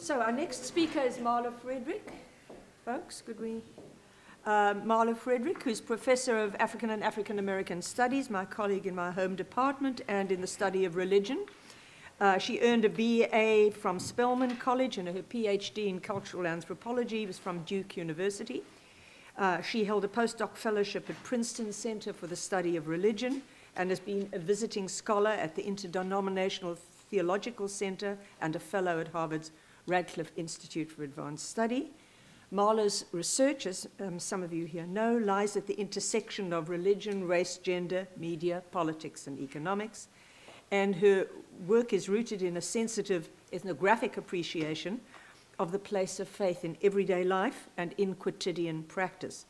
So our next speaker is Marla Frederick. Folks, could we? Marla Frederick, who's Professor of African and African American Studies, my colleague in my home department and in the study of religion. She earned a BA from Spelman College and her PhD in cultural anthropology was from Duke University. She held a postdoc fellowship at Princeton Center for the Study of Religion and has been a visiting scholar at the Interdenominational Theological Center and a fellow at Harvard's Radcliffe Institute for Advanced Study. Marla's research, as some of you here know, lies at the intersection of religion, race, gender, media, politics, and economics. And her work is rooted in a sensitive ethnographic appreciation of the place of faith in everyday life and in quotidian practice.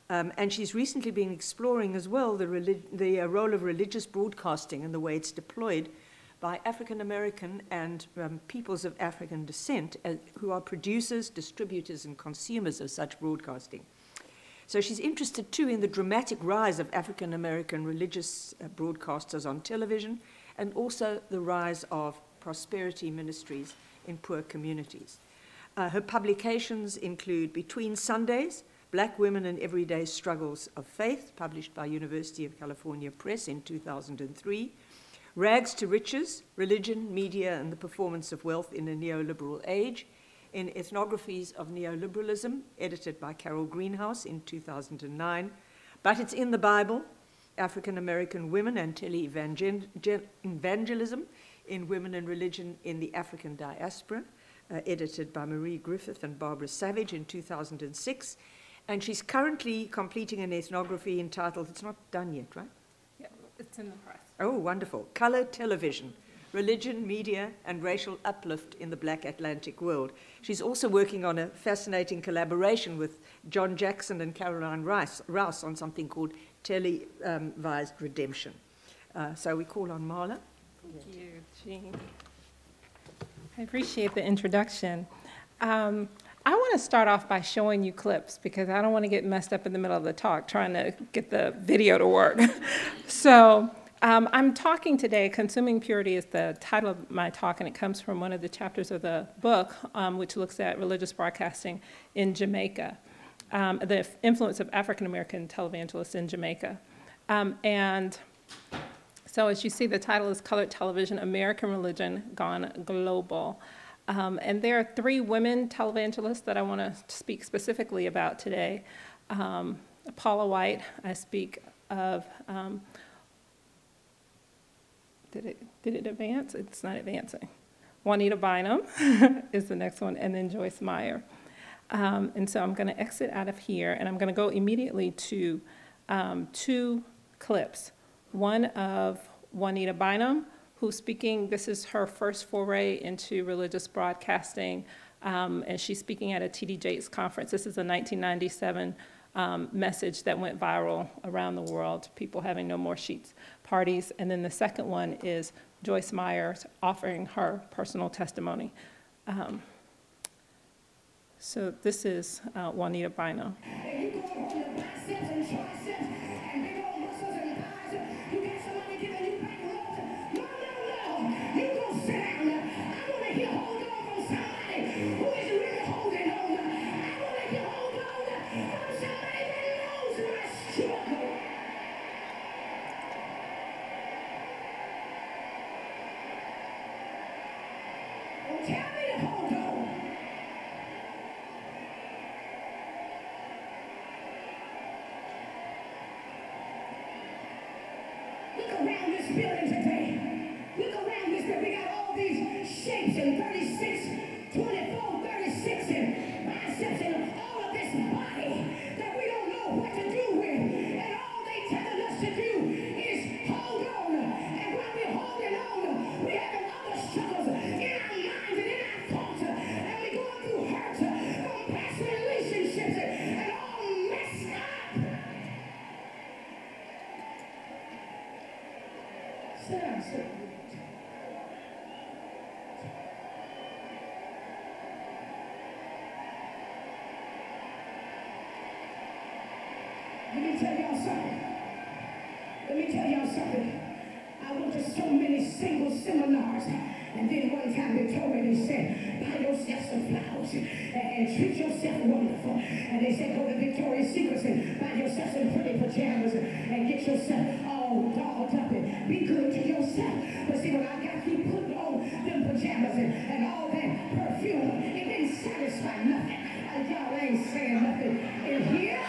And she's recently been exploring as well the role of religious broadcasting and the way it's deployed by African American and peoples of African descent who are producers, distributors, and consumers of such broadcasting. So she's interested too in the dramatic rise of African American religious broadcasters on television and also the rise of prosperity ministries in poor communities. Her publications include Between Sundays, Black Women and Everyday Struggles of Faith, published by University of California Press in 2003, Rags to Riches, Religion, Media, and the Performance of Wealth in a Neoliberal Age, in Ethnographies of Neoliberalism, edited by Carol Greenhouse in 2009, But It's in the Bible, African American Women and Tele-Evangelism in Women and Religion in the African Diaspora, edited by Marie Griffith and Barbara Savage in 2006. And she's currently completing an ethnography entitled, it's not done yet, right? Yeah, it's in the press. Oh, wonderful. Color Television, Religion, Media, and Racial Uplift in the Black Atlantic World. She's also working on a fascinating collaboration with John Jackson and Caroline Rouse on something called Televised Redemption. So we call on Marla. Thank you, Jean. I appreciate the introduction. I want to start off by showing you clips because I don't want to get messed up in the middle of the talk trying to get the video to work. So I'm talking today, Consuming Purity is the title of my talk, and it comes from one of the chapters of the book, which looks at religious broadcasting in Jamaica, the influence of African-American televangelists in Jamaica. And so as you see, the title is Colored Television, American Religion Gone Global. And there are 3 women televangelists that I want to speak specifically about today. Paula White, I speak of, did it advance? It's not advancing. Juanita Bynum is the next one, and then Joyce Meyer. And so I'm going to exit out of here, and I'm going to go immediately to 2 clips. One of Juanita Bynum, who's speaking, this is her first foray into religious broadcasting, and she's speaking at a T.D. Jakes conference. This is a 1997 message that went viral around the world, people having no more sheets parties. And then the second one is Joyce Meyer offering her personal testimony. So this is Juanita Bynum. Let me tell y'all something. I went to so many single seminars, and then one time they told me, they said, buy yourself some flowers and treat yourself wonderful. And they say go to Victoria's Secret and buy yourself some pretty pajamas and get yourself all dolled up and be good to yourself. But see, when I got you putting on them pajamas and all that perfume, it didn't satisfy nothing. Y'all ain't saying nothing in here.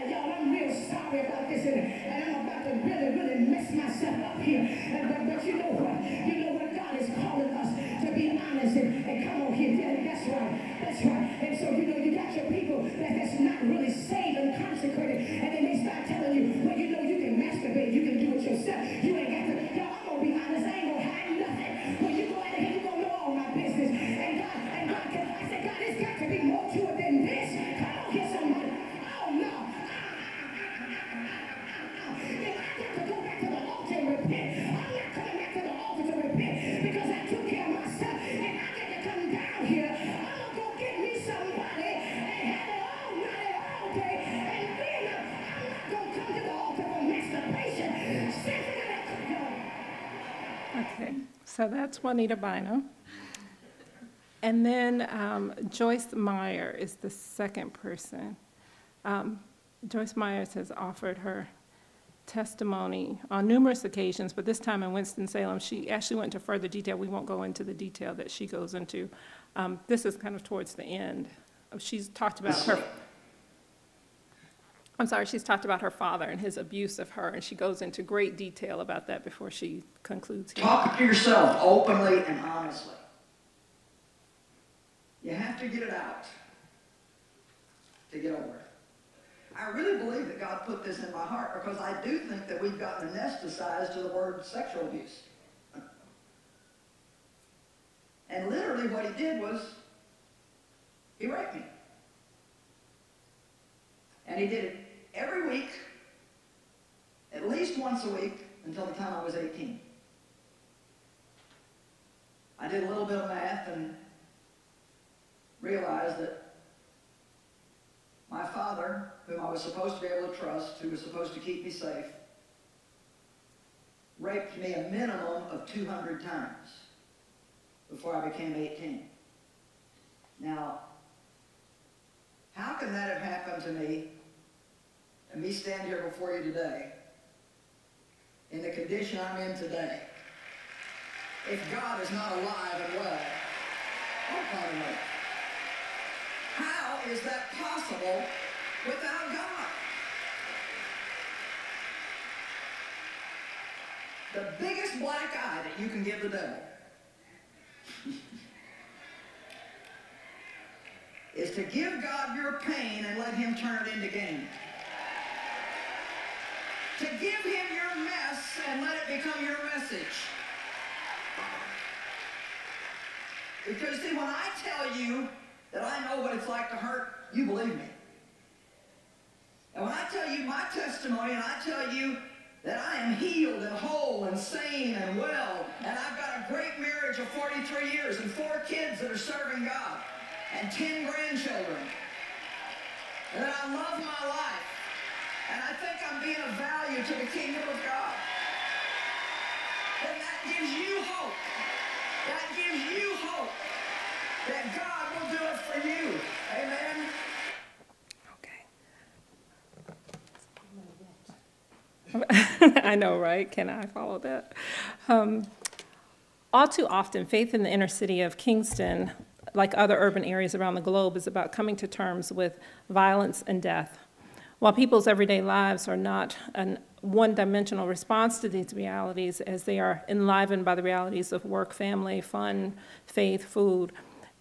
Y'all, I'm real sorry about this, and I'm about to really mess myself up here. But you know what? You know what? God is calling us to be honest and come on here. Yeah, that's right. That's right. And so, you know, you got your people that's not really saved and consecrated, and then they start telling you, well, you know, you can masturbate, you can do it yourself. You ain't got to. Y'all, I'm gonna be honest. I ain't gonna hide nothing. When you go out of here, you gonna know all my business. And God, I said, God, there's got to be more to it than this. Come on, get somebody. Oh no. Okay, so that's Juanita Bino. And then Joyce Meyer is the second person. Joyce Myers has offered her testimony on numerous occasions, but this time in Winston-Salem, she actually went into further detail. We won't go into the detail that she goes into. This is kind of towards the end. She's talked about her, she's talked about her father and his abuse of her, and she goes into great detail about that before she concludes here. Talk to yourself openly and honestly. You have to get it out to get over it. I really believe that God put this in my heart because I do think that we've gotten anesthetized to the word sexual abuse. And literally what he did was, he raped me. And he did it every week, at least once a week, until the time I was 18. I did a little bit of math and realized that my father, whom I was supposed to be able to trust, who was supposed to keep me safe, raped me a minimum of 200 times before I became 18. Now, how can that have happened to me and me stand here before you today in the condition I'm in today if God is not alive and well? How is that possible without God? The biggest black eye that you can give the devil is to give God your pain and let him turn it into gain. To give him your mess and let it become your message. Because see, when I tell you that I know what it's like to hurt, you believe me. And when I tell you my testimony and I tell you that I am healed and whole and sane and well, and I've got a great marriage of 43 years and 4 kids that are serving God and 10 grandchildren, and that I love my life, and I think I'm being of value to the kingdom of God, then that gives you hope. That gives you hope that God will do it for you. Amen? Okay. I know, right? Can I follow that? All too often, faith in the inner city of Kingston, like other urban areas around the globe, is about coming to terms with violence and death. While people's everyday lives are not a one-dimensional response to these realities, as they are enlivened by the realities of work, family, fun, faith, food,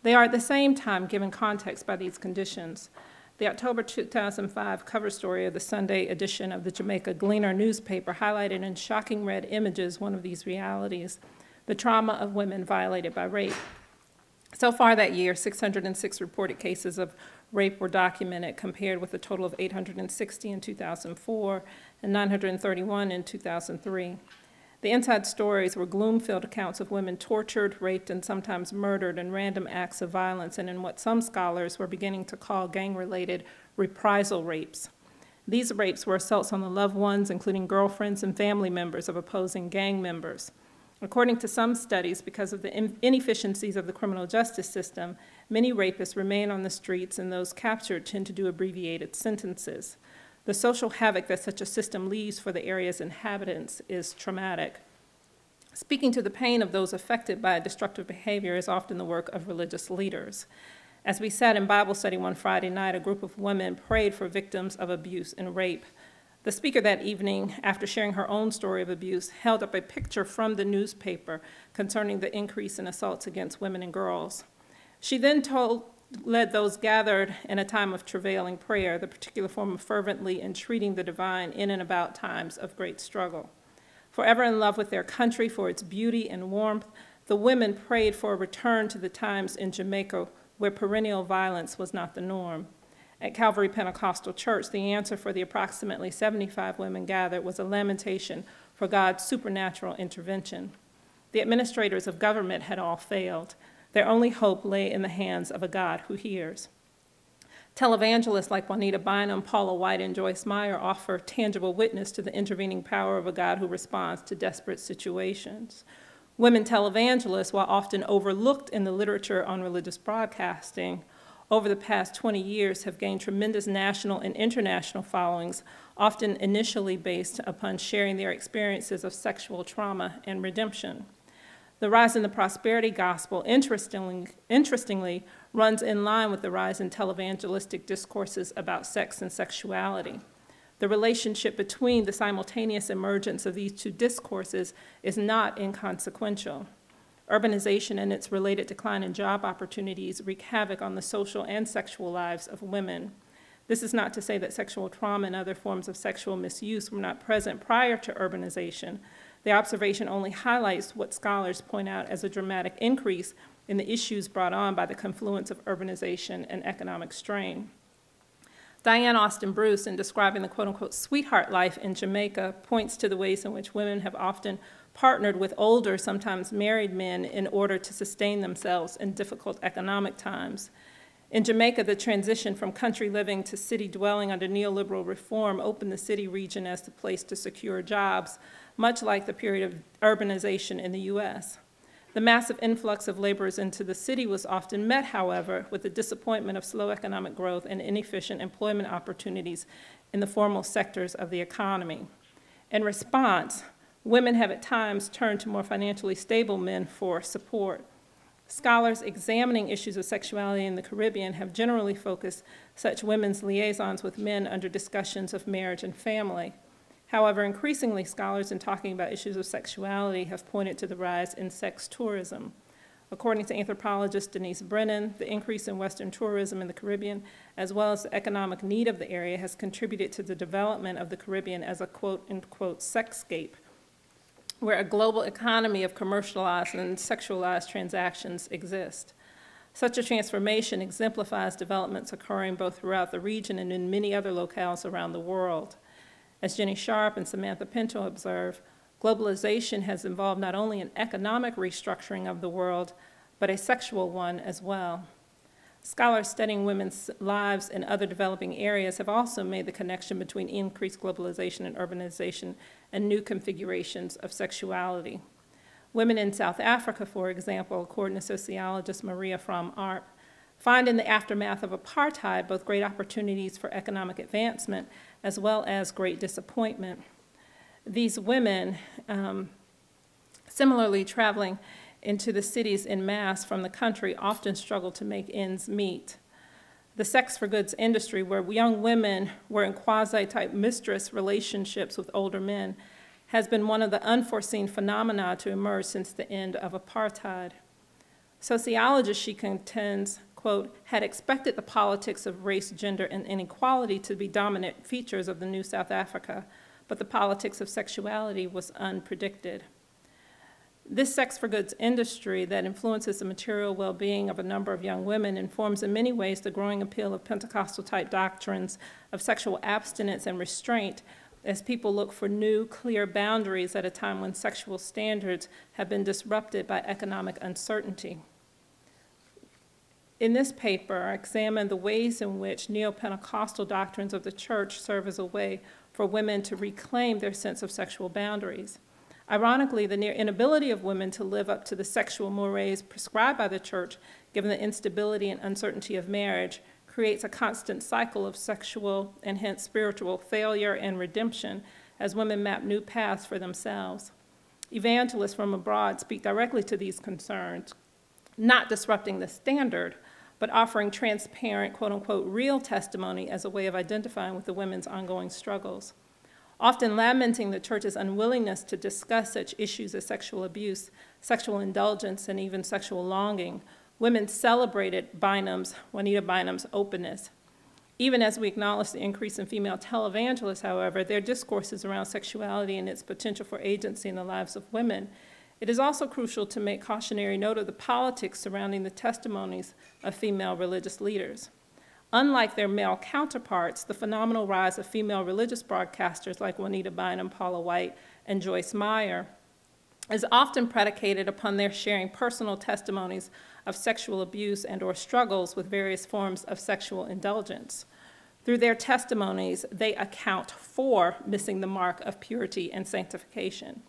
they are at the same time given context by these conditions. The October 2005 cover story of the Sunday edition of the Jamaica Gleaner newspaper highlighted in shocking red images one of these realities, the trauma of women violated by rape. So far that year, 606 reported cases of rape were documented, compared with a total of 860 in 2004 and 931 in 2003. The inside stories were gloom-filled accounts of women tortured, raped, and sometimes murdered in random acts of violence and in what some scholars were beginning to call gang-related reprisal rapes. These rapes were assaults on the loved ones, including girlfriends and family members of opposing gang members. According to some studies, because of the inefficiencies of the criminal justice system, many rapists remain on the streets, and those captured tend to do abbreviated sentences. The social havoc that such a system leaves for the area's inhabitants is traumatic. Speaking to the pain of those affected by destructive behavior is often the work of religious leaders. As we sat in Bible study one Friday night, a group of women prayed for victims of abuse and rape. The speaker that evening, after sharing her own story of abuse, held up a picture from the newspaper concerning the increase in assaults against women and girls. She then led those gathered in a time of travailing prayer, the particular form of fervently entreating the divine in and about times of great struggle. Forever in love with their country for its beauty and warmth, the women prayed for a return to the times in Jamaica where perennial violence was not the norm. At Calvary Pentecostal Church, the answer for the approximately 75 women gathered was a lamentation for God's supernatural intervention. The administrators of government had all failed. Their only hope lay in the hands of a God who hears. Televangelists like Juanita Bynum, Paula White, and Joyce Meyer offer tangible witness to the intervening power of a God who responds to desperate situations. Women televangelists, while often overlooked in the literature on religious broadcasting, over the past 20 years have gained tremendous national and international followings, often initially based upon sharing their experiences of sexual trauma and redemption. The rise in the prosperity gospel, interestingly, runs in line with the rise in televangelistic discourses about sex and sexuality. The relationship between the simultaneous emergence of these two discourses is not inconsequential. Urbanization and its related decline in job opportunities wreak havoc on the social and sexual lives of women. This is not to say that sexual trauma and other forms of sexual misuse were not present prior to urbanization. The observation only highlights what scholars point out as a dramatic increase in the issues brought on by the confluence of urbanization and economic strain. Diane Austin Bruce, in describing the quote-unquote sweetheart life in Jamaica, points to the ways in which women have often partnered with older, sometimes married men in order to sustain themselves in difficult economic times. In Jamaica, the transition from country living to city dwelling under neoliberal reform opened the city region as the place to secure jobs, much like the period of urbanization in the U.S. The massive influx of laborers into the city was often met, however, with the disappointment of slow economic growth and inefficient employment opportunities in the formal sectors of the economy. In response, women have at times turned to more financially stable men for support. Scholars examining issues of sexuality in the Caribbean have generally focused such women's liaisons with men under discussions of marriage and family. However, increasingly, scholars in talking about issues of sexuality have pointed to the rise in sex tourism. According to anthropologist Denise Brennan, the increase in Western tourism in the Caribbean, as well as the economic need of the area, has contributed to the development of the Caribbean as a quote-unquote sexscape, where a global economy of commercialized and sexualized transactions exist. Such a transformation exemplifies developments occurring both throughout the region and in many other locales around the world. As Jenny Sharp and Samantha Pinto observe, globalization has involved not only an economic restructuring of the world, but a sexual one as well. Scholars studying women's lives in other developing areas have also made the connection between increased globalization and urbanization and new configurations of sexuality. Women in South Africa, for example, according to sociologist Maria Fromm Arp, find in the aftermath of apartheid both great opportunities for economic advancement as well as great disappointment. These women, similarly traveling into the cities en masse from the country, often struggle to make ends meet. The sex for goods industry, where young women were in quasi-type mistress relationships with older men, has been one of the unforeseen phenomena to emerge since the end of apartheid. Sociologists, she contends, quote, had expected the politics of race, gender, and inequality to be dominant features of the new South Africa, but the politics of sexuality was unpredicted. This sex for goods industry that influences the material well-being of a number of young women informs in many ways the growing appeal of Pentecostal-type doctrines of sexual abstinence and restraint as people look for new, clear boundaries at a time when sexual standards have been disrupted by economic uncertainty. In this paper, I examine the ways in which neo-Pentecostal doctrines of the church serve as a way for women to reclaim their sense of sexual boundaries. Ironically, the near inability of women to live up to the sexual mores prescribed by the church, given the instability and uncertainty of marriage, creates a constant cycle of sexual and hence spiritual failure and redemption as women map new paths for themselves. Evangelists from abroad speak directly to these concerns, not disrupting the standard, but offering transparent, quote-unquote, real testimony as a way of identifying with the women's ongoing struggles. Often lamenting the church's unwillingness to discuss such issues as sexual abuse, sexual indulgence, and even sexual longing, women celebrated Juanita Bynum's openness. Even as we acknowledge the increase in female televangelists, however, their discourses around sexuality and its potential for agency in the lives of women, it is also crucial to make cautionary note of the politics surrounding the testimonies of female religious leaders. Unlike their male counterparts, the phenomenal rise of female religious broadcasters like Juanita Bynum, Paula White, and Joyce Meyer is often predicated upon their sharing personal testimonies of sexual abuse and/or struggles with various forms of sexual indulgence. Through their testimonies, they account for missing the mark of purity and sanctification.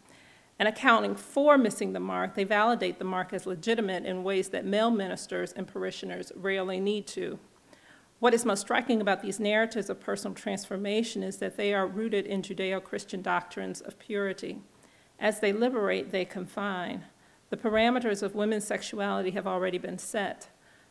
And accounting for missing the mark, they validate the mark as legitimate in ways that male ministers and parishioners rarely need to. What is most striking about these narratives of personal transformation is that they are rooted in Judeo-Christian doctrines of purity. As they liberate, they confine. The parameters of women's sexuality have already been set.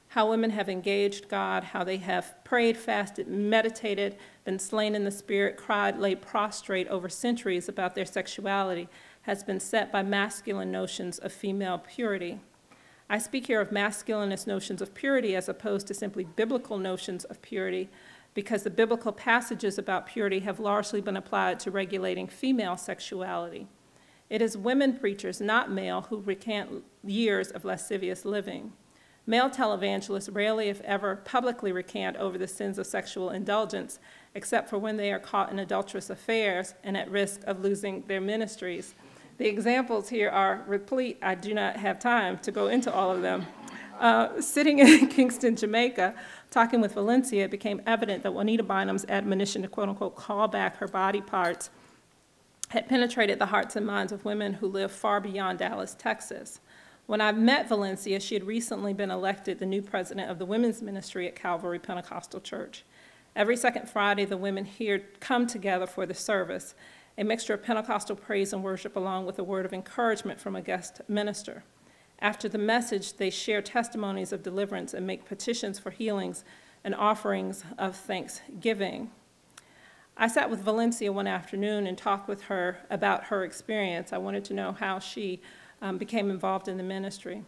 How women have engaged God, how they have prayed, fasted, meditated, been slain in the spirit, cried, lay prostrate over centuries about their sexuality has been set by masculine notions of female purity. I speak here of masculinist notions of purity as opposed to simply biblical notions of purity, because the biblical passages about purity have largely been applied to regulating female sexuality. It is women preachers, not male, who recant years of lascivious living. Male televangelists rarely, if ever, publicly recant over the sins of sexual indulgence, except for when they are caught in adulterous affairs and at risk of losing their ministries. The examples here are replete. I do not have time to go into all of them. Sitting in Kingston, Jamaica, talking with Valencia, it became evident that Juanita Bynum's admonition to quote-unquote call back her body parts had penetrated the hearts and minds of women who live far beyond Dallas, Texas. When I met Valencia, she had recently been elected the new president of the women's ministry at Calvary Pentecostal Church. Every second Friday, the women here come together for the service, a mixture of Pentecostal praise and worship along with a word of encouragement from a guest minister. After the message, they share testimonies of deliverance and make petitions for healings and offerings of thanksgiving. I sat with Valencia one afternoon and talked with her about her experience. I wanted to know how she became involved in the ministry.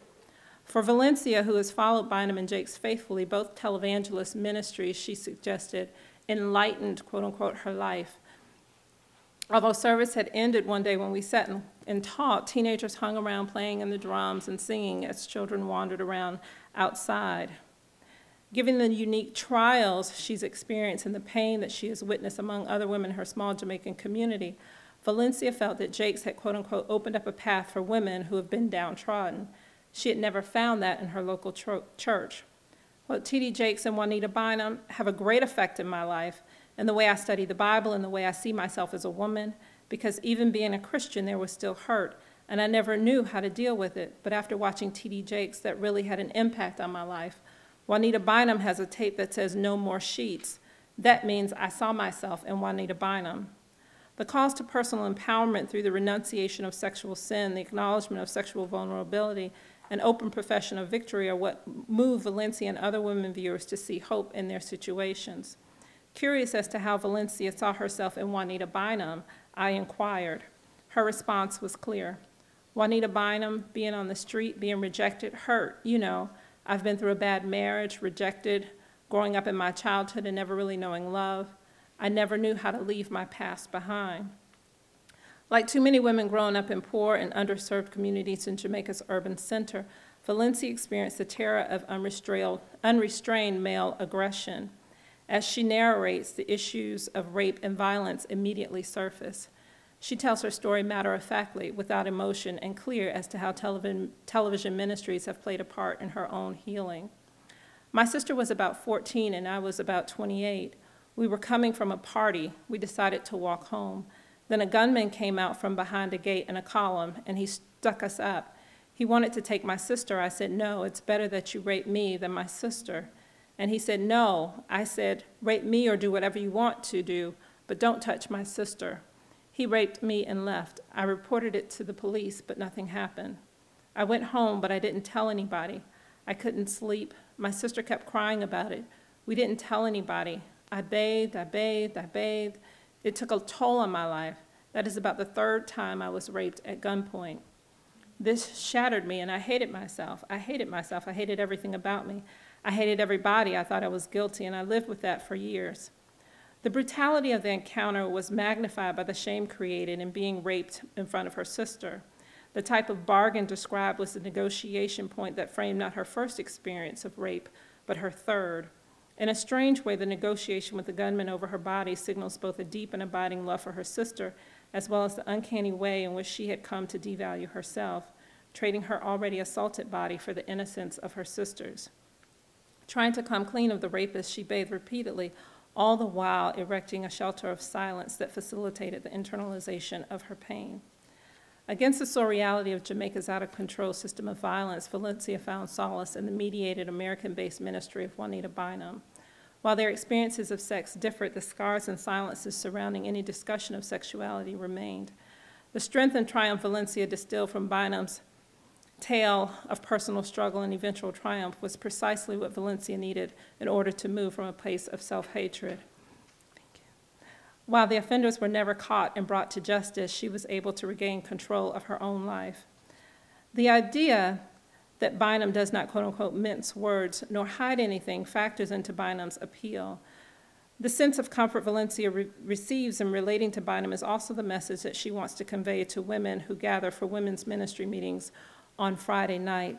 For Valencia, who has followed Bynum and Jakes faithfully, both televangelist ministries, she suggested, enlightened, quote unquote, her life. Although service had ended one day when we sat and talked, teenagers hung around playing in the drums and singing as children wandered around outside. Given the unique trials she's experienced and the pain that she has witnessed among other women in her small Jamaican community, Valencia felt that Jakes had, quote unquote, opened up a path for women who have been downtrodden. She had never found that in her local church. Well, T.D. Jakes and Juanita Bynum have a great effect in my life, and the way I study the Bible and the way I see myself as a woman, because even being a Christian, there was still hurt, and I never knew how to deal with it. But after watching T.D. Jakes, that really had an impact on my life. Juanita Bynum has a tape that says, "No more sheets." That means I saw myself in Juanita Bynum. The calls to personal empowerment through the renunciation of sexual sin, the acknowledgement of sexual vulnerability, and open profession of victory are what move Valencia and other women viewers to see hope in their situations. Curious as to how Valencia saw herself in Juanita Bynum, I inquired. Her response was clear. Juanita Bynum, being on the street, being rejected, hurt. You know, I've been through a bad marriage, rejected, growing up in my childhood and never really knowing love. I never knew how to leave my past behind. Like too many women growing up in poor and underserved communities in Jamaica's urban center, Valencia experienced the terror of unrestrained male aggression. As she narrates, the issues of rape and violence immediately surface. She tells her story matter-of-factly, without emotion, and clear as to how television ministries have played a part in her own healing. My sister was about 14 and I was about 28. We were coming from a party. We decided to walk home. Then a gunman came out from behind a gate in a column, and he stuck us up. He wanted to take my sister. I said, no, it's better that you rape me than my sister. And he said, no. I said, rape me or do whatever you want to do, but don't touch my sister. He raped me and left. I reported it to the police, but nothing happened. I went home, but I didn't tell anybody. I couldn't sleep. My sister kept crying about it. We didn't tell anybody. I bathed. It took a toll on my life. That is about the third time I was raped at gunpoint. This shattered me, and I hated myself. I hated everything about me. I hated everybody. I thought I was guilty, and I lived with that for years. The brutality of the encounter was magnified by the shame created in being raped in front of her sister. The type of bargain described was the negotiation point that framed not her first experience of rape, but her third. In a strange way, the negotiation with the gunman over her body signals both a deep and abiding love for her sister, as well as the uncanny way in which she had come to devalue herself, trading her already assaulted body for the innocence of her sisters. Trying to come clean of the rapist, she bathed repeatedly, all the while erecting a shelter of silence that facilitated the internalization of her pain. Against the surreality of Jamaica's out-of-control system of violence, Valencia found solace in the mediated American-based ministry of Juanita Bynum. While their experiences of sex differed, the scars and silences surrounding any discussion of sexuality remained. The strength and triumph Valencia distilled from Bynum's tale of personal struggle and eventual triumph was precisely what Valencia needed in order to move from a place of self-hatred. While the offenders were never caught and brought to justice, she was able to regain control of her own life. The idea that Bynum does not, quote-unquote, mince words nor hide anything factors into Bynum's appeal. The sense of comfort Valencia receives in relating to Bynum is also the message that she wants to convey to women who gather for women's ministry meetings on Friday night.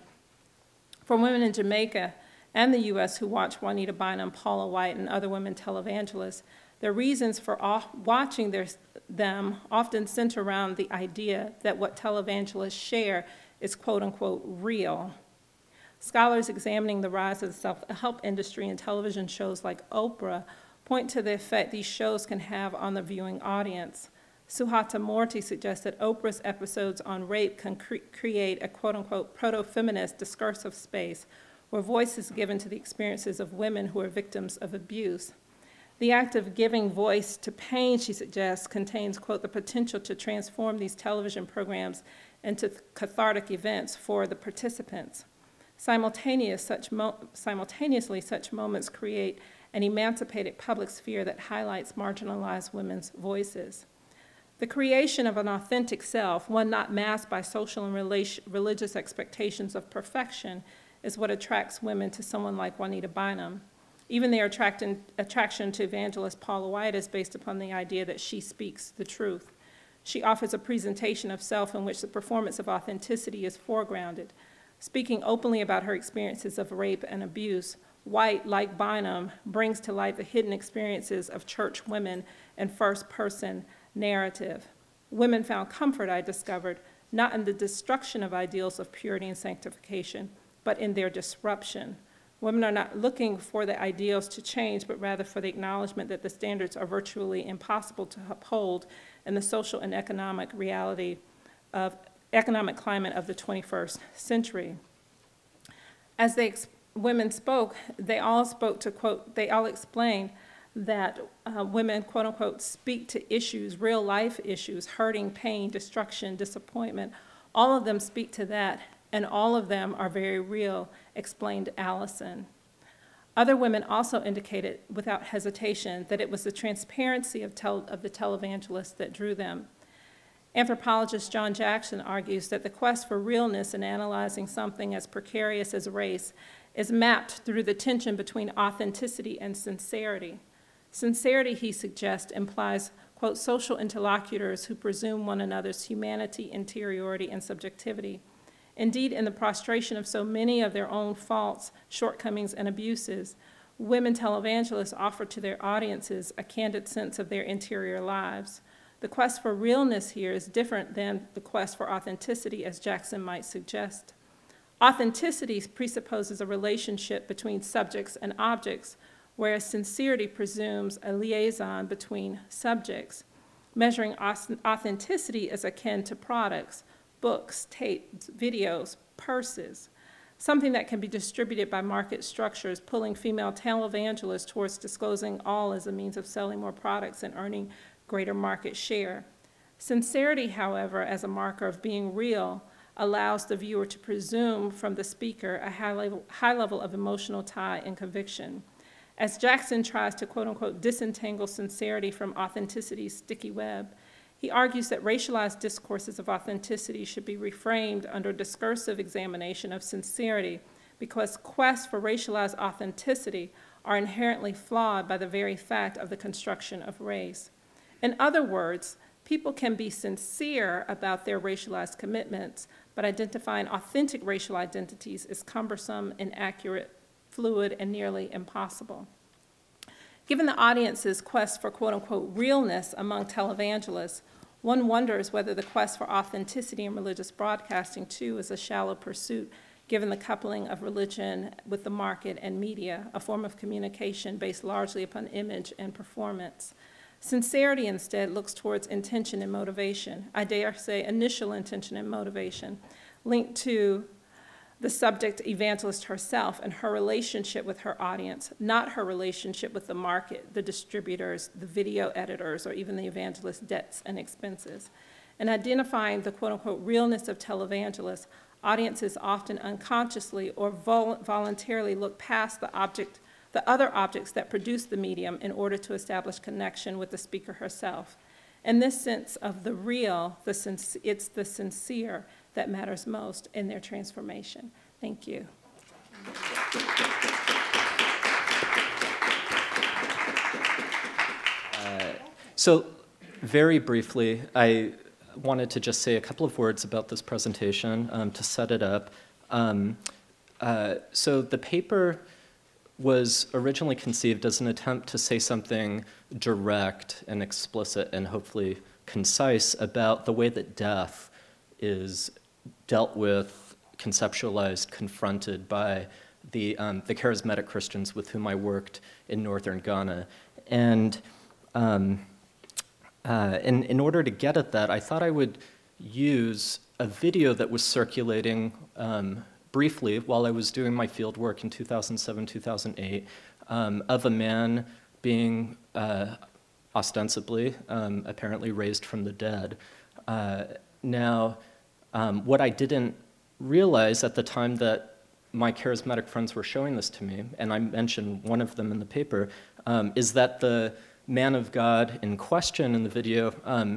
For women in Jamaica and the U.S. who watch Juanita Bynum, Paula White, and other women televangelists, their reasons for watching them often center around the idea that what televangelists share is quote-unquote real. Scholars examining the rise of the self-help industry in television shows like Oprah point to the effect these shows can have on the viewing audience. Suhata Morty suggests that Oprah's episodes on rape can create a quote-unquote proto-feminist discursive space where voice is given to the experiences of women who are victims of abuse. The act of giving voice to pain, she suggests, contains, quote, the potential to transform these television programs into cathartic events for the participants. Simultaneously, such moments create an emancipated public sphere that highlights marginalized women's voices. The creation of an authentic self, one not masked by social and religious expectations of perfection, is what attracts women to someone like Juanita Bynum. Even their attraction to evangelist Paula White is based upon the idea that she speaks the truth. She offers a presentation of self in which the performance of authenticity is foregrounded. Speaking openly about her experiences of rape and abuse, White, like Bynum, brings to light the hidden experiences of church women in first-person narrative. Women found comfort, I discovered, not in the destruction of ideals of purity and sanctification, but in their disruption. Women are not looking for the ideals to change, but rather for the acknowledgement that the standards are virtually impossible to uphold in the social and economic climate of the 21st century. As women spoke, they all explained that women, quote unquote, speak to issues, real life issues, hurting, pain, destruction, disappointment. All of them speak to that, and all of them are very real, explained Allison. Other women also indicated without hesitation that it was the transparency of the televangelists that drew them. Anthropologist John Jackson argues that the quest for realness in analyzing something as precarious as race is mapped through the tension between authenticity and sincerity. Sincerity, he suggests, implies, quote, social interlocutors who presume one another's humanity, interiority, and subjectivity. Indeed, in the prostration of so many of their own faults, shortcomings, and abuses, women televangelists offer to their audiences a candid sense of their interior lives. The quest for realness here is different than the quest for authenticity, as Jackson might suggest. Authenticity presupposes a relationship between subjects and objects, whereas sincerity presumes a liaison between subjects. Measuring authenticity is akin to products, books, tapes, videos, purses, something that can be distributed by market structures, pulling female televangelists towards disclosing all as a means of selling more products and earning greater market share. Sincerity, however, as a marker of being real, allows the viewer to presume from the speaker a high level of emotional tie and conviction. As Jackson tries to, quote unquote, disentangle sincerity from authenticity's sticky web, he argues that racialized discourses of authenticity should be reframed under discursive examination of sincerity because quests for racialized authenticity are inherently flawed by the very fact of the construction of race. In other words, people can be sincere about their racialized commitments, but identifying authentic racial identities is cumbersome, inaccurate, fluid, and nearly impossible. Given the audience's quest for quote-unquote realness among televangelists, one wonders whether the quest for authenticity in religious broadcasting, too, is a shallow pursuit, given the coupling of religion with the market and media, a form of communication based largely upon image and performance. Sincerity, instead, looks towards intention and motivation, I dare say initial intention and motivation, linked to the subject evangelist herself and her relationship with her audience, not her relationship with the market, the distributors, the video editors, or even the evangelist's debts and expenses. In identifying the quote-unquote realness of televangelists, audiences often unconsciously or voluntarily look past the other objects that produce the medium in order to establish connection with the speaker herself. In this sense of the real, it's the sincere that matters most in their transformation. Thank you. So very briefly, I wanted to just say a couple of words about this presentation to set it up. So the paper was originally conceived as an attempt to say something direct and explicit and hopefully concise about the way that death is dealt with, conceptualized, confronted by the charismatic Christians with whom I worked in northern Ghana. And in order to get at that, I thought I would use a video that was circulating briefly while I was doing my field work in 2007, 2008, of a man being ostensibly, apparently raised from the dead. Now, what I didn't realize at the time that my charismatic friends were showing this to me, and I mentioned one of them in the paper, is that the man of God in question in the video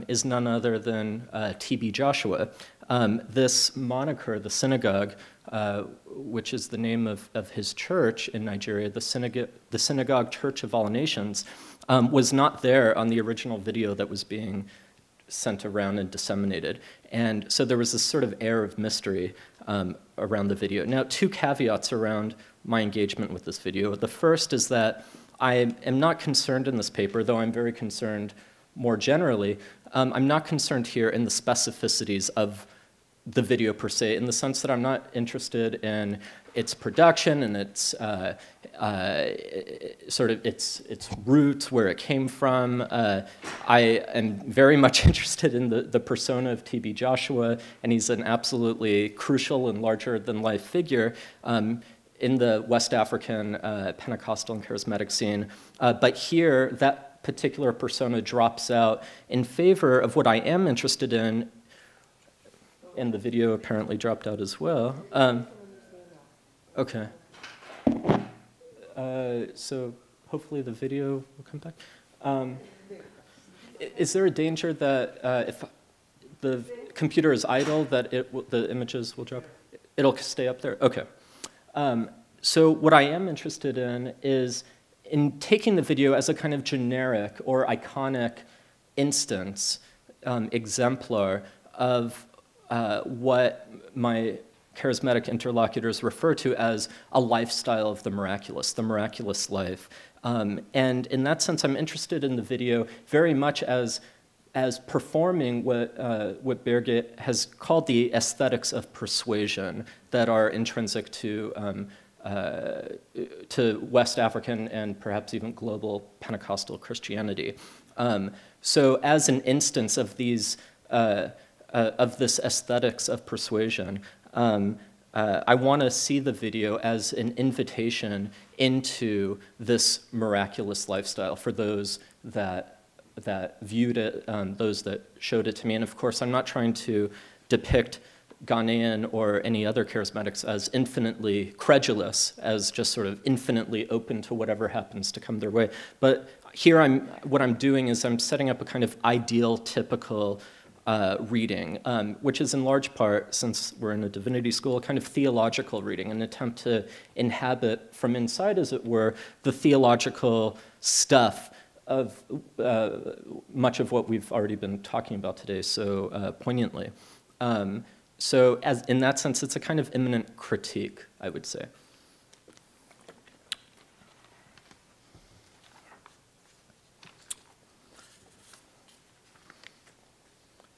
is none other than T.B. Joshua. This moniker, the synagogue, which is the name of his church in Nigeria, the Synagogue Church of All Nations, was not there on the original video that was being sent around and disseminated. And so there was this sort of air of mystery around the video. Now, two caveats around my engagement with this video. The first is that I am not concerned in this paper, though I'm very concerned more generally. I'm not concerned here in the specificities of the video per se, in the sense that I'm not interested in its production and its sort of its roots, where it came from. I am very much interested in the persona of T.B. Joshua, and he's an absolutely crucial and larger-than-life figure in the West African Pentecostal and charismatic scene. But here, that particular persona drops out in favor of what I am interested in, and the video apparently dropped out as well. Okay. So hopefully the video will come back. Is there a danger that if the computer is idle, that the images will drop? It'll stay up there? Okay. So what I am interested in is in taking the video as a kind of generic or iconic instance, exemplar of what my charismatic interlocutors refer to as a lifestyle of the miraculous life. And in that sense, I'm interested in the video very much as performing what Brigit has called the aesthetics of persuasion that are intrinsic to West African and perhaps even global Pentecostal Christianity. So as an instance of these, of this aesthetics of persuasion, I want to see the video as an invitation into this miraculous lifestyle for those that viewed it, those that showed it to me. And of course, I'm not trying to depict Ghanaian or any other charismatics as infinitely credulous, as just sort of infinitely open to whatever happens to come their way. But here what I'm doing is I'm setting up a kind of ideal, typical reading, which is in large part, since we're in a divinity school, a kind of theological reading, an attempt to inhabit from inside, as it were, the theological stuff of much of what we've already been talking about today so poignantly. So in that sense, it's a kind of immanent critique, I would say.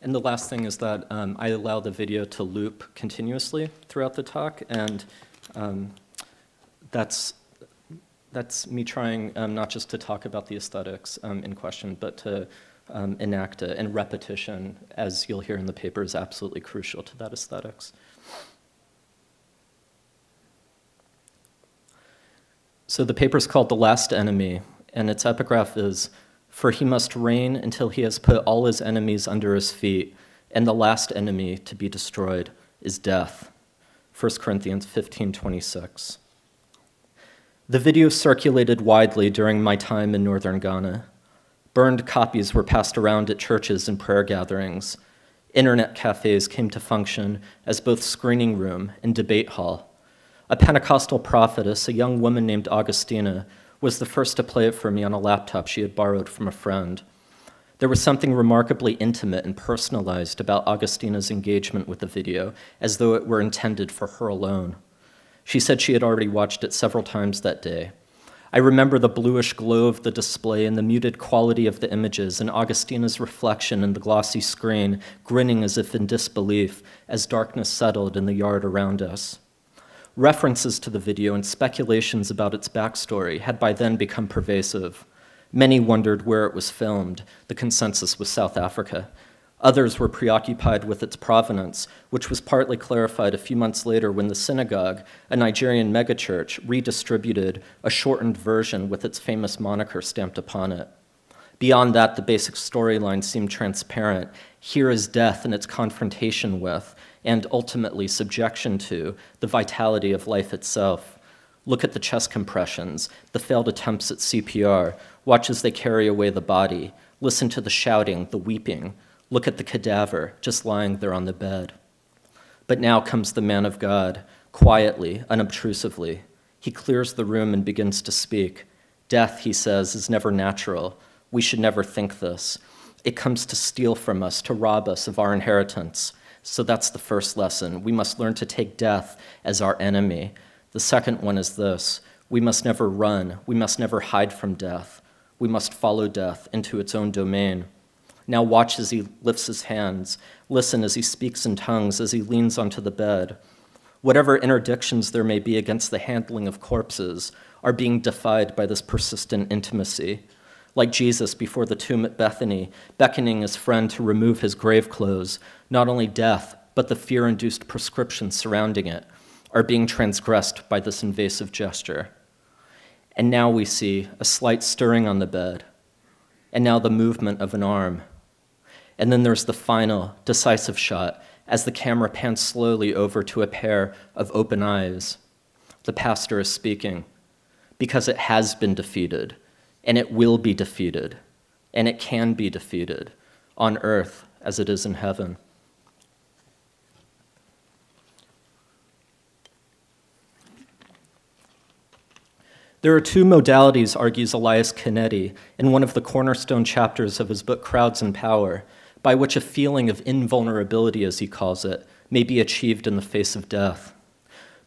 And the last thing is that I allow the video to loop continuously throughout the talk, and that's me trying not just to talk about the aesthetics in question, but to enact it. And repetition, as you'll hear in the paper, is absolutely crucial to that aesthetics. So the paper is called The Last Enemy, and its epigraph is, "For he must reign until he has put all his enemies under his feet, and the last enemy to be destroyed is death." 1 Corinthians 15:26. The video circulated widely during my time in northern Ghana. Burned copies were passed around at churches and prayer gatherings. Internet cafes came to function as both screening room and debate hall. A Pentecostal prophetess, a young woman named Augustina, was the first to play it for me on a laptop she had borrowed from a friend. There was something remarkably intimate and personalized about Augustina's engagement with the video, as though it were intended for her alone. She said she had already watched it several times that day. I remember the bluish glow of the display and the muted quality of the images, and Augustina's reflection in the glossy screen, grinning as if in disbelief, as darkness settled in the yard around us. References to the video and speculations about its backstory had by then become pervasive. Many wondered where it was filmed. The consensus was South Africa. Others were preoccupied with its provenance, which was partly clarified a few months later when the synagogue, a Nigerian megachurch, redistributed a shortened version with its famous moniker stamped upon it. Beyond that, the basic storyline seemed transparent. Here is death and its confrontation with, and ultimately subjection to, the vitality of life itself. Look at the chest compressions, the failed attempts at CPR. Watch as they carry away the body. Listen to the shouting, the weeping. Look at the cadaver, just lying there on the bed. But now comes the man of God, quietly, unobtrusively. He clears the room and begins to speak. Death, he says, is never natural. We should never think this. It comes to steal from us, to rob us of our inheritance. So that's the first lesson. We must learn to take death as our enemy. The second one is this. We must never run. We must never hide from death. We must follow death into its own domain. Now watch as he lifts his hands. Listen as he speaks in tongues, as he leans onto the bed. Whatever interdictions there may be against the handling of corpses are being defied by this persistent intimacy. Like Jesus before the tomb at Bethany, beckoning his friend to remove his grave clothes, not only death, but the fear-induced prescriptions surrounding it are being transgressed by this invasive gesture. And now we see a slight stirring on the bed, and now the movement of an arm. And then there's the final, decisive shot as the camera pans slowly over to a pair of open eyes. The pastor is speaking, because it has been defeated, and it will be defeated, and it can be defeated on earth as it is in heaven. There are two modalities, argues Elias Canetti, in one of the cornerstone chapters of his book Crowds and Power, by which a feeling of invulnerability, as he calls it, may be achieved in the face of death.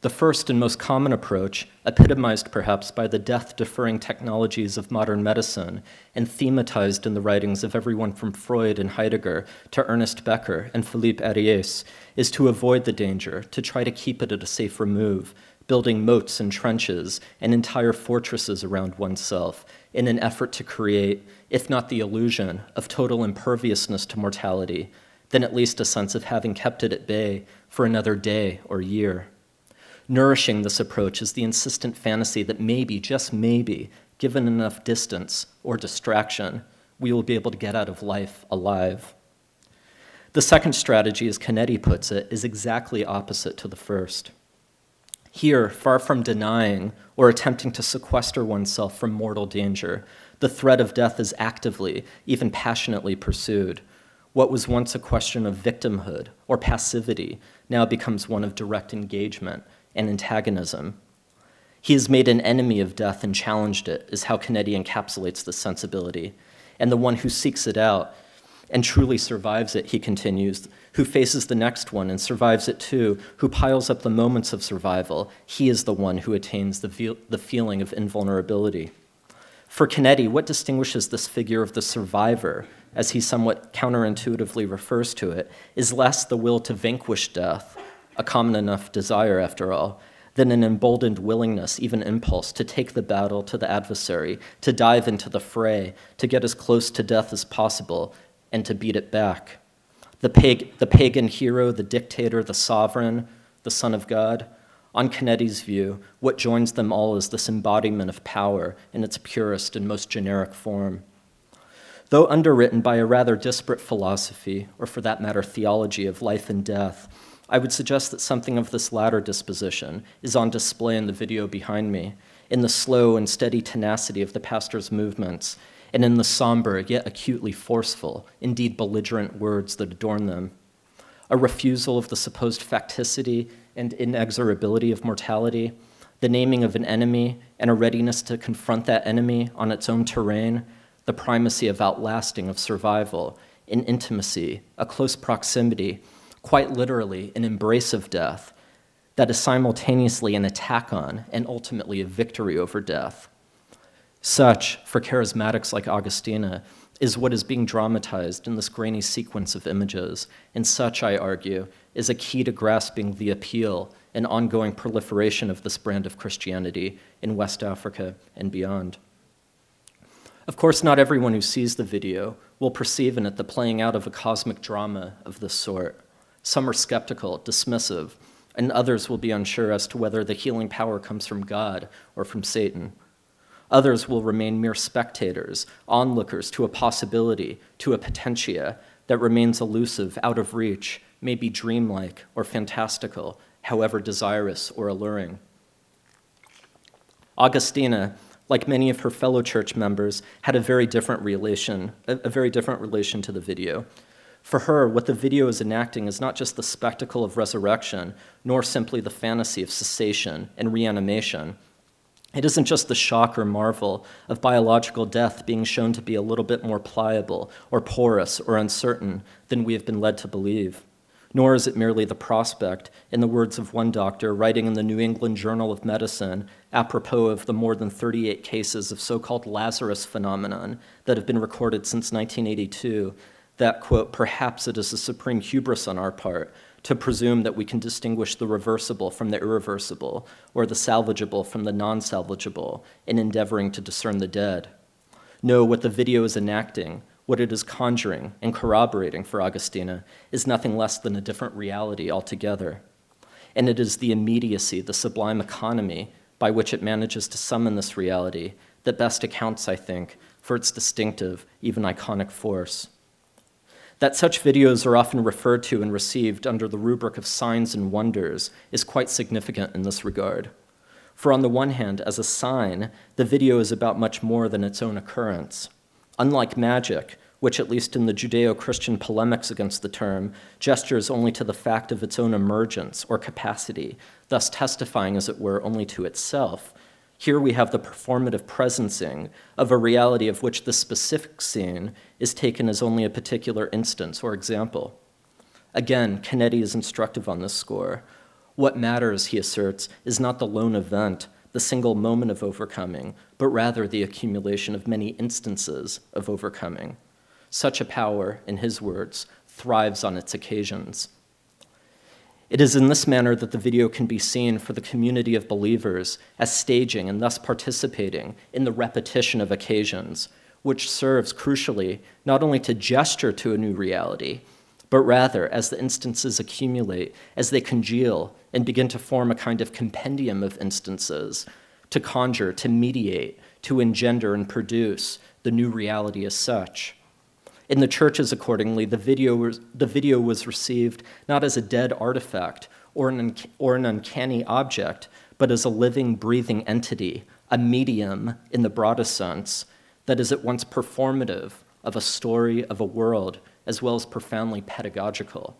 The first and most common approach, epitomized perhaps by the death-deferring technologies of modern medicine and thematized in the writings of everyone from Freud and Heidegger to Ernest Becker and Philippe Ariès, is to avoid the danger, to try to keep it at a safe remove, building moats and trenches and entire fortresses around oneself in an effort to create, if not the illusion, of total imperviousness to mortality, then at least a sense of having kept it at bay for another day or year. Nourishing this approach is the insistent fantasy that maybe, just maybe, given enough distance or distraction, we will be able to get out of life alive. The second strategy, as Canetti puts it, is exactly opposite to the first. Here, far from denying or attempting to sequester oneself from mortal danger, the threat of death is actively, even passionately pursued. What was once a question of victimhood or passivity now becomes one of direct engagement and antagonism. He has made an enemy of death and challenged it, is how Canetti encapsulates this sensibility. And the one who seeks it out and truly survives it, he continues, who faces the next one and survives it too, who piles up the moments of survival, he is the one who attains the feeling of invulnerability. For Canetti, what distinguishes this figure of the survivor, as he somewhat counterintuitively refers to it, is less the will to vanquish death, a common enough desire after all, than an emboldened willingness, even impulse, to take the battle to the adversary, to dive into the fray, to get as close to death as possible, and to beat it back. The pagan hero, the dictator, the sovereign, the Son of God. On Canetti's view, what joins them all is this embodiment of power in its purest and most generic form. Though underwritten by a rather disparate philosophy, or for that matter, theology of life and death, I would suggest that something of this latter disposition is on display in the video behind me, in the slow and steady tenacity of the pastor's movements, and in the somber yet acutely forceful, indeed belligerent words that adorn them. A refusal of the supposed facticity and inexorability of mortality, the naming of an enemy, and a readiness to confront that enemy on its own terrain, the primacy of outlasting, of survival, in intimacy, a close proximity, quite literally an embrace of death, that is simultaneously an attack on and ultimately a victory over death. Such, for charismatics like Augustina, is what is being dramatized in this grainy sequence of images, and such, I argue, is a key to grasping the appeal and ongoing proliferation of this brand of Christianity in West Africa and beyond. Of course, not everyone who sees the video will perceive in it the playing out of a cosmic drama of this sort. Some are skeptical, dismissive, and others will be unsure as to whether the healing power comes from God or from Satan. Others will remain mere spectators, onlookers to a possibility, to a potentia that remains elusive, out of reach, maybe dreamlike or fantastical, however desirous or alluring. Augustina, like many of her fellow church members, had a very different relation to the video. For her, what the video is enacting is not just the spectacle of resurrection, nor simply the fantasy of cessation and reanimation. It isn't just the shock or marvel of biological death being shown to be a little bit more pliable or porous or uncertain than we have been led to believe. Nor is it merely the prospect, in the words of one doctor writing in the New England Journal of Medicine, apropos of the more than 38 cases of so-called Lazarus phenomenon that have been recorded since 1982, that, quote, perhaps it is a supreme hubris on our part to presume that we can distinguish the reversible from the irreversible, or the salvageable from the non-salvageable, in endeavoring to discern the dead. No, what the video is enacting, what it is conjuring and corroborating for Augustina, is nothing less than a different reality altogether. And it is the immediacy, the sublime economy, by which it manages to summon this reality that best accounts, I think, for its distinctive, even iconic force. That such videos are often referred to and received under the rubric of signs and wonders is quite significant in this regard. For on the one hand, as a sign, the video is about much more than its own occurrence. Unlike magic, which at least in the Judeo-Christian polemics against the term, gestures only to the fact of its own emergence or capacity, thus testifying, as it were, only to itself, here we have the performative presencing of a reality of which the specific scene is taken as only a particular instance or example. Again, Canetti is instructive on this score. What matters, he asserts, is not the lone event, the single moment of overcoming, but rather the accumulation of many instances of overcoming. Such a power, in his words, thrives on its occasions. It is in this manner that the video can be seen for the community of believers as staging and thus participating in the repetition of occasions, which serves crucially not only to gesture to a new reality, but rather, as the instances accumulate, as they congeal and begin to form a kind of compendium of instances, to conjure, to mediate, to engender and produce the new reality as such. In the churches, accordingly, the video was received not as a dead artifact or an uncanny object, but as a living, breathing entity, a medium in the broadest sense, that is at once performative of a story, of a world, as well as profoundly pedagogical.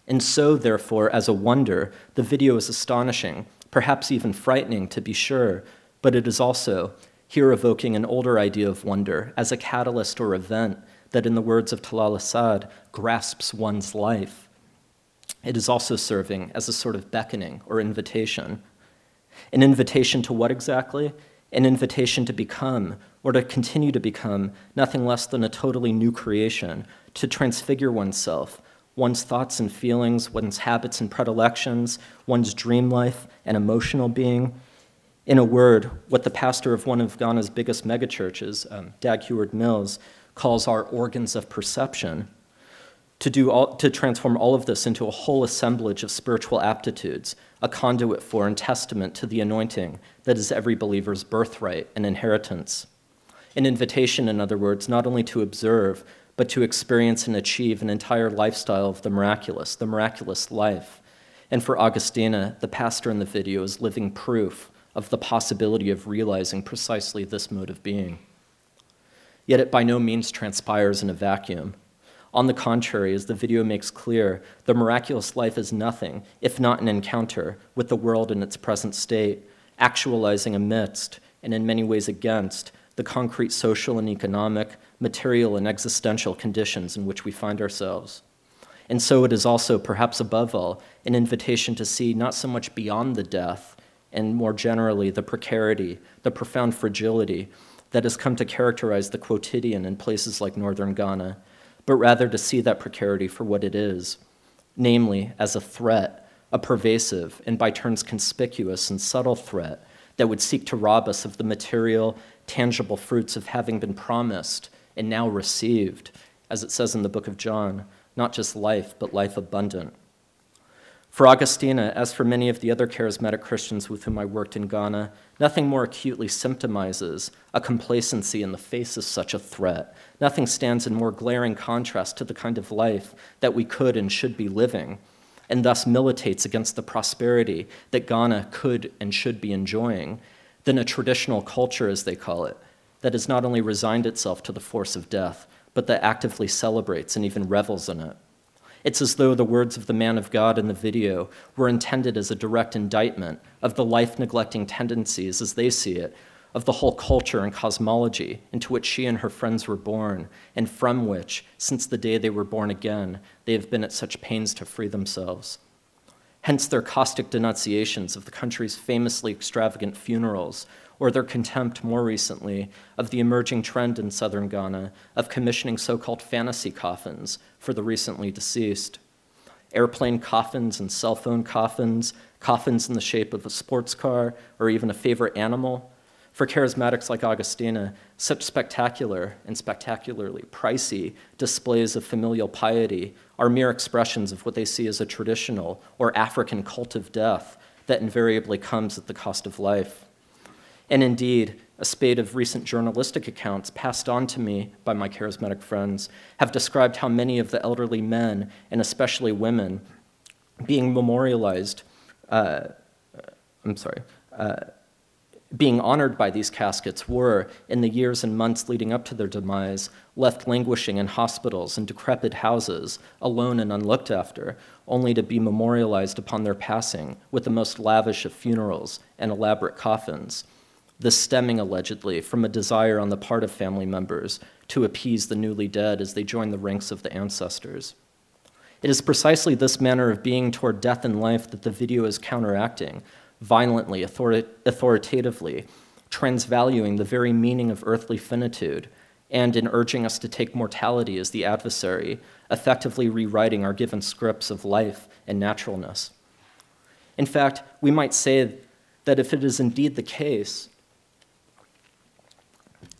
And so, therefore, as a wonder, the video is astonishing, perhaps even frightening, to be sure, but it is also, here evoking an older idea of wonder as a catalyst or event that, in the words of Talal Asad, grasps one's life. It is also serving as a sort of beckoning or invitation. An invitation to what exactly? An invitation to become, or to continue to become, nothing less than a totally new creation, to transfigure oneself, one's thoughts and feelings, one's habits and predilections, one's dream life and emotional being. In a word, what the pastor of one of Ghana's biggest megachurches, Dag Heward-Mills, calls our organs of perception, to transform all of this into a whole assemblage of spiritual aptitudes, a conduit for and testament to the anointing that is every believer's birthright and inheritance. An invitation, in other words, not only to observe, but to experience and achieve an entire lifestyle of the miraculous life. And for Augustina, the pastor in the video is living proof of the possibility of realizing precisely this mode of being. Yet it by no means transpires in a vacuum. On the contrary, as the video makes clear, the miraculous life is nothing if not an encounter with the world in its present state, actualizing amidst, and in many ways against, the concrete social and economic, material and existential conditions in which we find ourselves. And so it is also, perhaps above all, an invitation to see not so much beyond the death, and more generally the precarity, the profound fragility that has come to characterize the quotidian in places like northern Ghana, but rather to see that precarity for what it is, namely as a threat, a pervasive and by turns conspicuous and subtle threat that would seek to rob us of the material, tangible fruits of having been promised and now received, as it says in the book of John, not just life, but life abundant. For Augustina, as for many of the other charismatic Christians with whom I worked in Ghana, nothing more acutely symptomizes a complacency in the face of such a threat. Nothing stands in more glaring contrast to the kind of life that we could and should be living, and thus militates against the prosperity that Ghana could and should be enjoying, than a traditional culture, as they call it, that has not only resigned itself to the force of death, but that actively celebrates and even revels in it. It's as though the words of the man of God in the video were intended as a direct indictment of the life-neglecting tendencies, as they see it, of the whole culture and cosmology into which she and her friends were born, and from which, since the day they were born again, they have been at such pains to free themselves. Hence their caustic denunciations of the country's famously extravagant funerals, or their contempt more recently of the emerging trend in southern Ghana of commissioning so-called fantasy coffins for the recently deceased. Airplane coffins and cell phone coffins, coffins in the shape of a sports car or even a favorite animal. For charismatics like Augustina, such spectacular and spectacularly pricey displays of familial piety are mere expressions of what they see as a traditional or African cult of death that invariably comes at the cost of life. And indeed, a spate of recent journalistic accounts passed on to me by my charismatic friends have described how many of the elderly men, and especially women, being memorialized, being honored by these caskets were, in the years and months leading up to their demise, left languishing in hospitals and decrepit houses, alone and unlooked after, only to be memorialized upon their passing with the most lavish of funerals and elaborate coffins. This stemming, allegedly, from a desire on the part of family members to appease the newly dead as they join the ranks of the ancestors. It is precisely this manner of being toward death and life that the video is counteracting, violently, authoritatively, transvaluing the very meaning of earthly finitude, and in urging us to take mortality as the adversary, effectively rewriting our given scripts of life and naturalness. In fact, we might say that if it is indeed the case,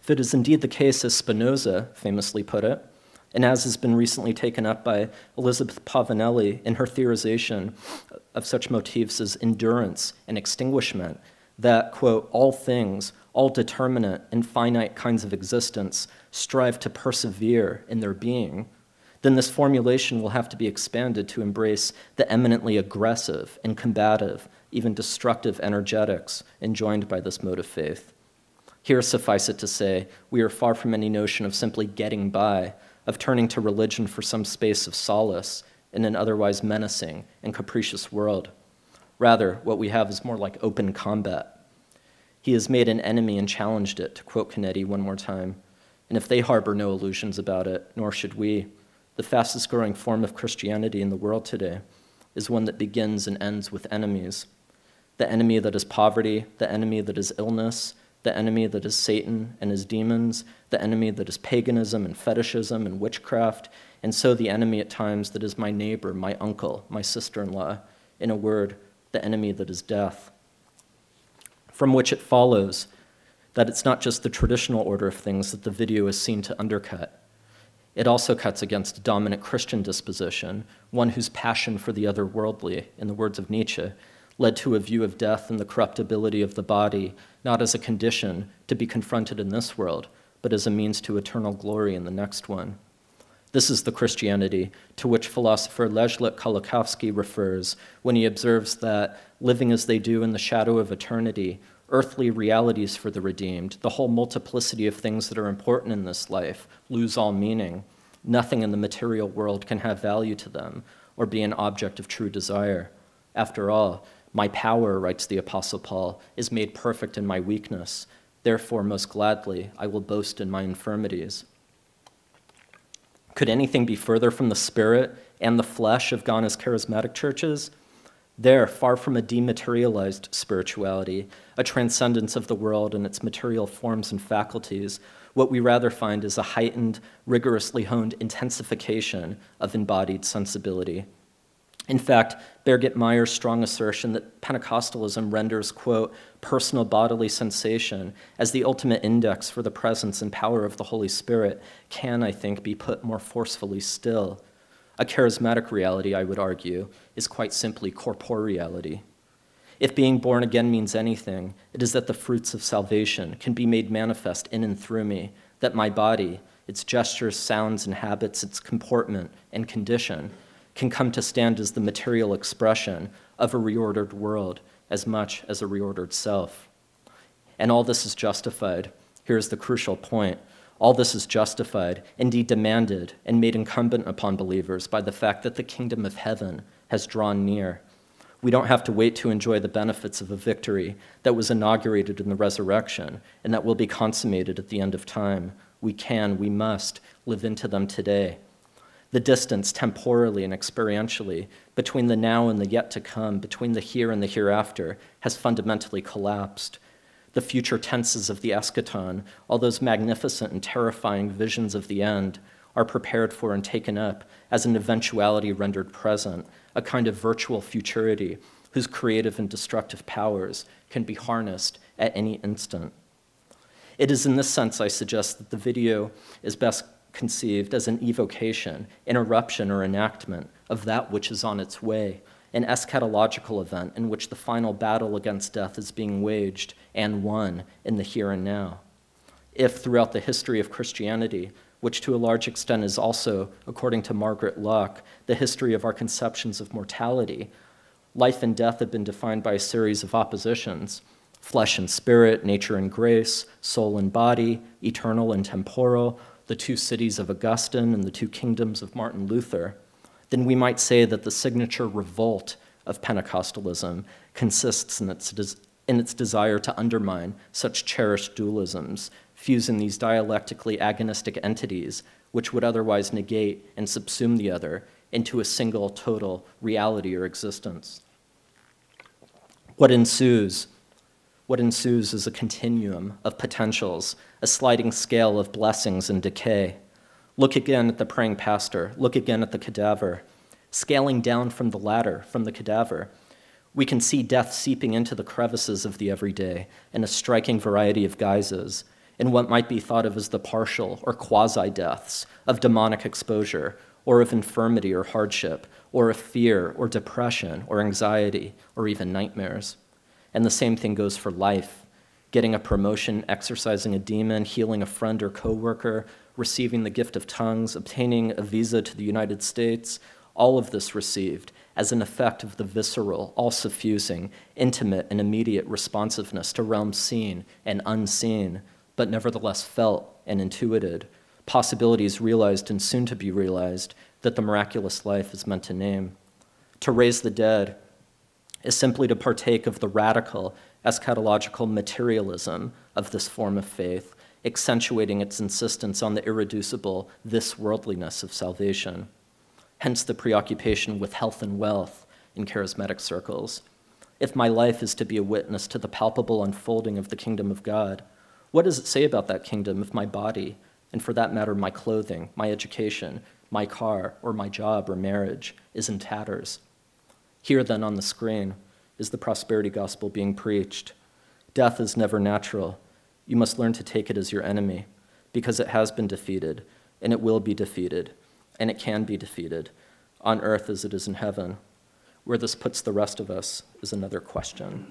as Spinoza famously put it, and as has been recently taken up by Elizabeth Pavanelli in her theorization of such motifs as endurance and extinguishment, that, quote, all things, all determinate and finite kinds of existence strive to persevere in their being, then this formulation will have to be expanded to embrace the eminently aggressive and combative, even destructive energetics enjoined by this mode of faith. Here, suffice it to say, we are far from any notion of simply getting by, of turning to religion for some space of solace in an otherwise menacing and capricious world. Rather, what we have is more like open combat. He has made an enemy and challenged it, to quote Canetti one more time. And if they harbor no illusions about it, nor should we, the fastest growing form of Christianity in the world today is one that begins and ends with enemies. The enemy that is poverty, the enemy that is illness, the enemy that is Satan and his demons, the enemy that is paganism and fetishism and witchcraft, and so the enemy at times that is my neighbor, my uncle, my sister-in-law, in a word, the enemy that is death. From which it follows that it's not just the traditional order of things that the video is seen to undercut. It also cuts against a dominant Christian disposition, one whose passion for the otherworldly, in the words of Nietzsche, led to a view of death and the corruptibility of the body, not as a condition to be confronted in this world, but as a means to eternal glory in the next one. This is the Christianity to which philosopher Leszek Kolakowski refers when he observes that, living as they do in the shadow of eternity, earthly realities for the redeemed, the whole multiplicity of things that are important in this life, lose all meaning. Nothing in the material world can have value to them or be an object of true desire. After all, my power, writes the Apostle Paul, is made perfect in my weakness. Therefore, most gladly, I will boast in my infirmities. Could anything be further from the spirit and the flesh of Ghana's charismatic churches? There, far from a dematerialized spirituality, a transcendence of the world and its material forms and faculties, what we rather find is a heightened, rigorously honed intensification of embodied sensibility. In fact, Brigit Meyer's strong assertion that Pentecostalism renders, quote, personal bodily sensation as the ultimate index for the presence and power of the Holy Spirit can, I think, be put more forcefully still. A charismatic reality, I would argue, is quite simply corporeality. If being born again means anything, it is that the fruits of salvation can be made manifest in and through me, that my body, its gestures, sounds, and habits, its comportment and condition, can come to stand as the material expression of a reordered world as much as a reordered self. And all this is justified. Here's the crucial point. All this is justified, indeed demanded, and made incumbent upon believers by the fact that the kingdom of heaven has drawn near. We don't have to wait to enjoy the benefits of a victory that was inaugurated in the resurrection and that will be consummated at the end of time. We must live into them today. The distance, temporally and experientially, between the now and the yet to come, between the here and the hereafter, has fundamentally collapsed. The future tenses of the eschaton, all those magnificent and terrifying visions of the end, are prepared for and taken up as an eventuality rendered present, a kind of virtual futurity whose creative and destructive powers can be harnessed at any instant. It is in this sense, I suggest, that the video is best conceived as an evocation, an eruption or enactment of that which is on its way, an eschatological event in which the final battle against death is being waged and won in the here and now. If throughout the history of Christianity, which to a large extent is also, according to Margaret Locke, the history of our conceptions of mortality, life and death have been defined by a series of oppositions, flesh and spirit, nature and grace, soul and body, eternal and temporal, the two cities of Augustine and the two kingdoms of Martin Luther, then we might say that the signature revolt of Pentecostalism consists in its desire to undermine such cherished dualisms, fusing these dialectically agonistic entities, which would otherwise negate and subsume the other, into a single total reality or existence. What ensues What ensues is a continuum of potentials, a sliding scale of blessings and decay. Look again at the praying pastor. Look again at the cadaver. Scaling down from the ladder, from the cadaver, we can see death seeping into the crevices of the everyday in a striking variety of guises, in what might be thought of as the partial or quasi-deaths of demonic exposure, or of infirmity or hardship, or of fear or depression or anxiety, or even nightmares. And the same thing goes for life: getting a promotion, exorcising a demon, healing a friend or coworker, receiving the gift of tongues, obtaining a visa to the United States, all of this received as an effect of the visceral, all-suffusing, intimate, and immediate responsiveness to realms seen and unseen, but nevertheless felt and intuited, possibilities realized and soon to be realized that the miraculous life is meant to name. To raise the dead is simply to partake of the radical, eschatological materialism of this form of faith, accentuating its insistence on the irreducible this-worldliness of salvation. Hence the preoccupation with health and wealth in charismatic circles. If my life is to be a witness to the palpable unfolding of the kingdom of God, what does it say about that kingdom if my body, and for that matter my clothing, my education, my car, or my job or marriage, is in tatters? Here then on the screen is the prosperity gospel being preached. Death is never natural. You must learn to take it as your enemy, because it has been defeated, and it will be defeated, and it can be defeated, on earth as it is in heaven. Where this puts the rest of us is another question.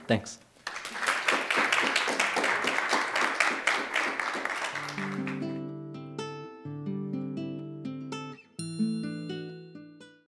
Thanks.